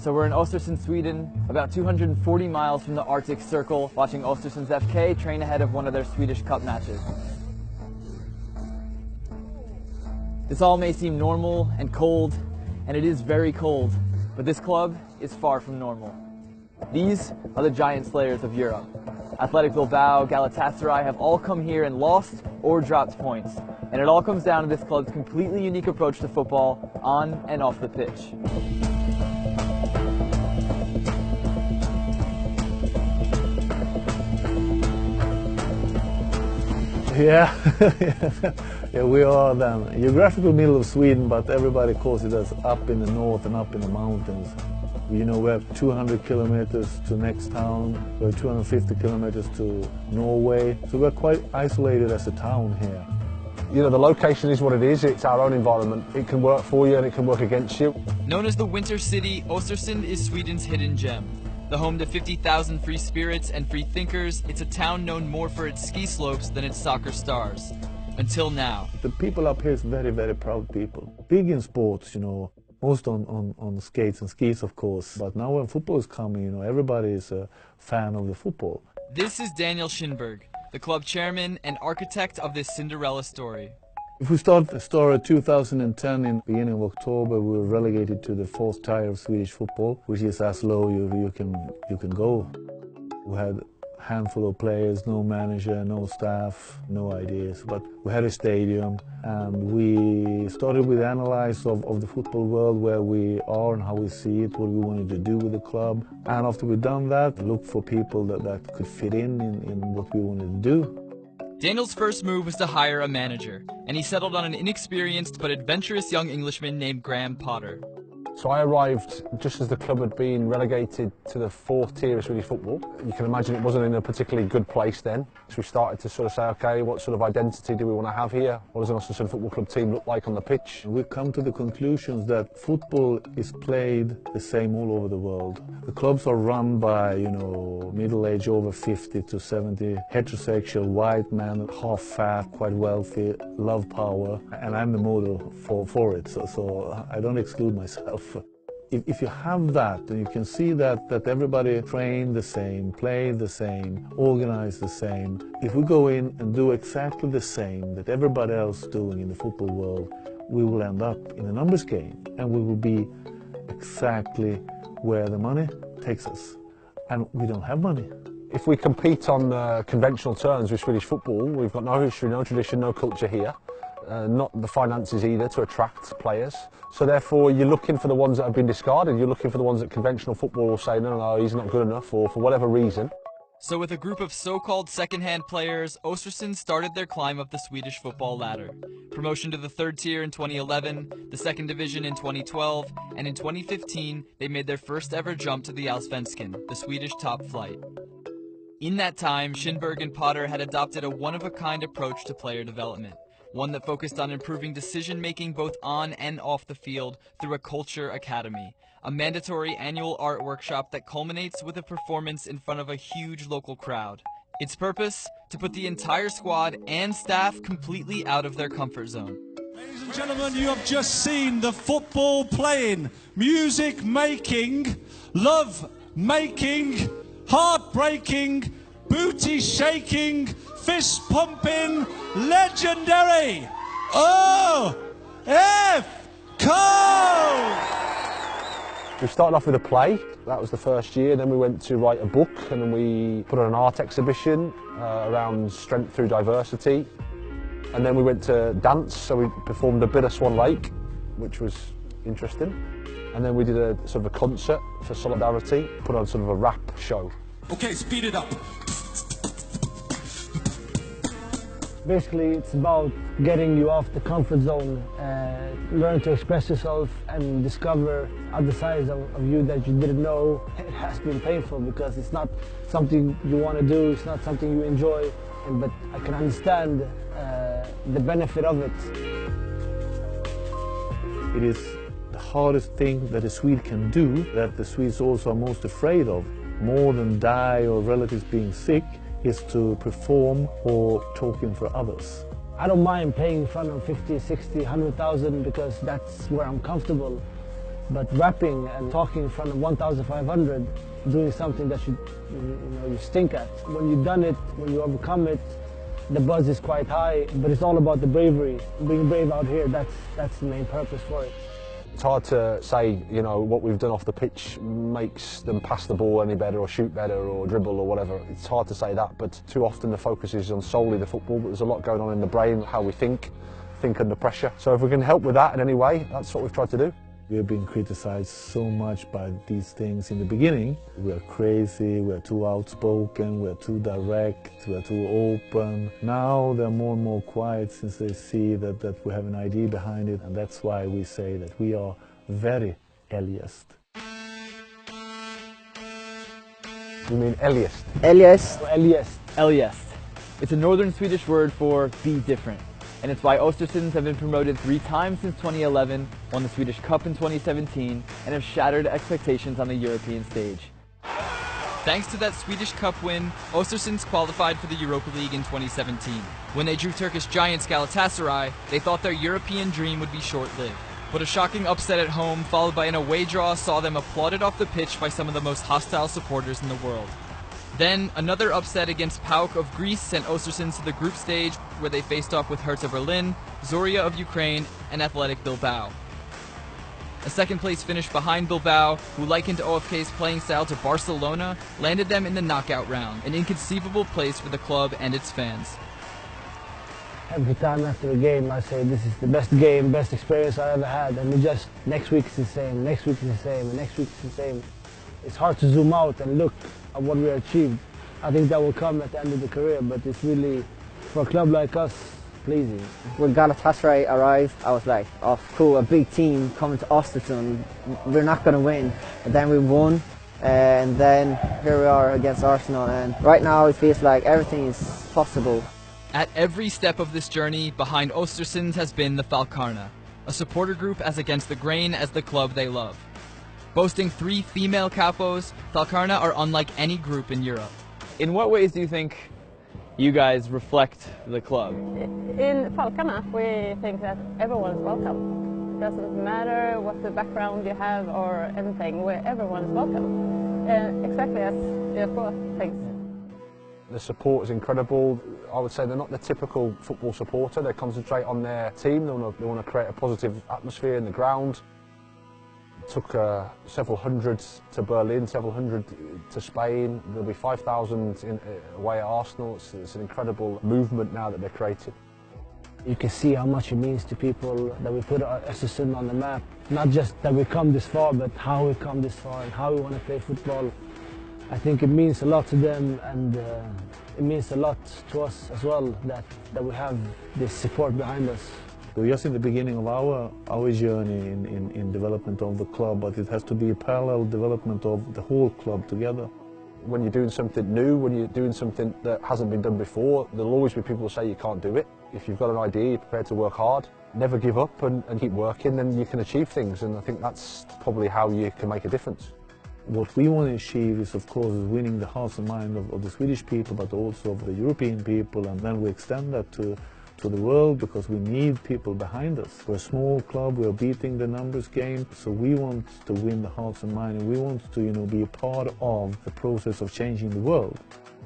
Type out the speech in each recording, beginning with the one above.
So we're in Östersund, Sweden, about 240 miles from the Arctic Circle, watching Östersunds FK train ahead of one of their Swedish Cup matches. This all may seem normal and cold, and it is very cold, but this club is far from normal. These are the giant slayers of Europe. Athletic Bilbao, Galatasaray have all come here and lost or dropped points, and it all comes down to this club's completely unique approach to football on and off the pitch. Yeah, yeah, we are the geographical middle of Sweden, but everybody calls it as up in the north and up in the mountains. You know, we have 200 kilometers to next town, we have 250 kilometers to Norway, so we're quite isolated as a town here. You know, the location is what it is, it's our own environment. It can work for you and it can work against you. Known as the Winter City, Östersund is Sweden's hidden gem. The home to 50,000 free spirits and free thinkers, it's a town known more for its ski slopes than its soccer stars. Until now. The people up here is very, very proud people. Big in sports, you know, most on skates and skis, of course. But now when football is coming, you know, everybody is a fan of the football. This is Daniel Schindberg, the club chairman and architect of this Cinderella story. If we start the story 2010, in the beginning of October, we were relegated to the fourth tier of Swedish football, which is as low you can go. We had a handful of players, no manager, no staff, no ideas, but we had a stadium, and we started with analysis of the football world, where we are and how we see it, what we wanted to do with the club. And after we'd done that, look for people that could fit in what we wanted to do. Daniel's first move was to hire a manager, and he settled on an inexperienced but adventurous young Englishman named Graham Potter. So I arrived just as the club had been relegated to the fourth tier of Swedish football. You can imagine it wasn't in a particularly good place then. So we started to sort of say, okay, what sort of identity do we want to have here? What does an Östersund football club team look like on the pitch? We've come to the conclusions that football is played the same all over the world. The clubs are run by, you know, middle-aged, over 50 to 70, heterosexual, white men, half-fat, quite wealthy, love power, and I'm the model for it, so I don't exclude myself. If you have that, and you can see that everybody train the same, play the same, organize the same, if we go in and do exactly the same that everybody else is doing in the football world, we will end up in a numbers game, and we will be exactly where the money takes us. And we don't have money. If we compete on conventional terms with Swedish football, we've got no history, no tradition, no culture here. Not the finances either to attract players. So therefore you're looking for the ones that have been discarded, you're looking for the ones that conventional football will say, no, he's not good enough, or for whatever reason. So with a group of so-called second-hand players, Östersund started their climb up the Swedish football ladder. Promotion to the third tier in 2011, the second division in 2012, and in 2015 they made their first ever jump to the Allsvenskan, the Swedish top flight. In that time, Schindberg and Potter had adopted a one-of-a-kind approach to player development. One that focused on improving decision-making both on and off the field through a culture academy, a mandatory annual art workshop that culminates with a performance in front of a huge local crowd. Its purpose? To put the entire squad and staff completely out of their comfort zone. Ladies and gentlemen, you have just seen the football playing, music making, love making, heartbreaking, booty shaking, fist pumping, legendary FK! We started off with a play, that was the first year, then we went to write a book, and then we put on an art exhibition around strength through diversity, and then we went to dance, so we performed a bit of Swan Lake, which was interesting, and then we did a sort of a concert for solidarity, put on sort of a rap show. Okay, speed it up. Basically, it's about getting you off the comfort zone, learn to express yourself and discover other sides of you that you didn't know. It has been painful because it's not something you want to do, it's not something you enjoy, but I can understand the benefit of it. It is the hardest thing that a Swede can do, that the Swedes also are most afraid of, more than die or relatives being sick, is to perform or talking for others. I don't mind playing in front of 50, 60, 100,000 because that's where I'm comfortable. But rapping and talking in front of 1,500, doing something that you stink at. When you've done it, when you overcome it, the buzz is quite high, but it's all about the bravery. Being brave out here, that's the main purpose for it. It's hard to say, what we've done off the pitch makes them pass the ball any better or shoot better or dribble or whatever. It's hard to say that, but too often the focus is on solely the football, but there's a lot going on in the brain, how we think under pressure. So if we can help with that in any way, that's what we've tried to do. We have been criticized so much by these things in the beginning. We are crazy, we are too outspoken, we are too direct, we are too open. Now they're more and more quiet since they see that we have an idea behind it, and that's why we say that we are very eljest. You mean eljest? Eljest. Eljest. Eljest. It's a northern Swedish word for be different. And it's why Östersunds have been promoted 3 times since 2011, won the Swedish Cup in 2017, and have shattered expectations on the European stage. Thanks to that Swedish Cup win, Östersunds qualified for the Europa League in 2017. When they drew Turkish giants Galatasaray, they thought their European dream would be short-lived. But a shocking upset at home, followed by an away draw, saw them applauded off the pitch by some of the most hostile supporters in the world. Then, another upset against PAOK of Greece sent Östersunds to the group stage, where they faced off with Hertha Berlin, Zorya of Ukraine, and Athletic Bilbao. A second-place finish behind Bilbao, who likened OFK's playing style to Barcelona, landed them in the knockout round, an inconceivable place for the club and its fans. Every time after a game I say this is the best game, best experience I ever had, and next week is the same, next week is the same, and next week is the same. It's hard to zoom out and look at what we achieved. I think that will come at the end of the career, but it's really, for a club like us, pleasing. When Galatasaray arrived, I was like, oh cool, a big team coming to Östersund, we're not going to win. And then we won, and then here we are against Arsenal, and right now it feels like everything is possible. At every step of this journey, behind Östersunds has been the Falkarna, a supporter group as against the grain as the club they love. Boasting 3 female capos, Falkarna are unlike any group in Europe. In what ways do you think you guys reflect the club? In Falkarna, we think that everyone is welcome. It doesn't matter what the background you have or anything, everyone is welcome. Exactly as FK thinks. The support is incredible. I would say they're not the typical football supporter. They concentrate on their team. They want to create a positive atmosphere in the ground. It took several hundred to Berlin, several hundred to Spain. There'll be 5,000 away at Arsenal. It's an incredible movement now that they're creating. You can see how much it means to people that we put Östersund on the map. Not just that we come this far, but how we come this far and how we want to play football. I think it means a lot to them, and it means a lot to us as well that we have this support behind us. We're just in the beginning of our journey in development of the club, but it has to be a parallel development of the whole club together. When you're doing something new, when you're doing something that hasn't been done before, there'll always be people who say you can't do it. If you've got an idea, you're prepared to work hard, never give up and keep working, then you can achieve things, and I think that's probably how you can make a difference. What we want to achieve is, of course, winning the hearts and minds of the Swedish people, but also of the European people, and then we extend that to the world, because we need people behind us. We're a small club, we're beating the numbers game, so we want to win the hearts and minds, and we want to, be a part of the process of changing the world.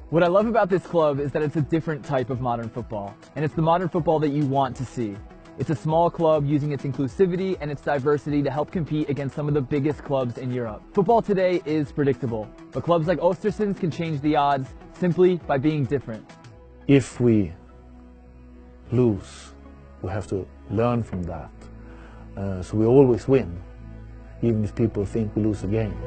What I love about this club is that it's a different type of modern football, and it's the modern football that you want to see. It's a small club using its inclusivity and its diversity to help compete against some of the biggest clubs in Europe. Football today is predictable, but clubs like Östersunds can change the odds simply by being different. If we lose, we have to learn from that. So we always win, even if people think we lose a game.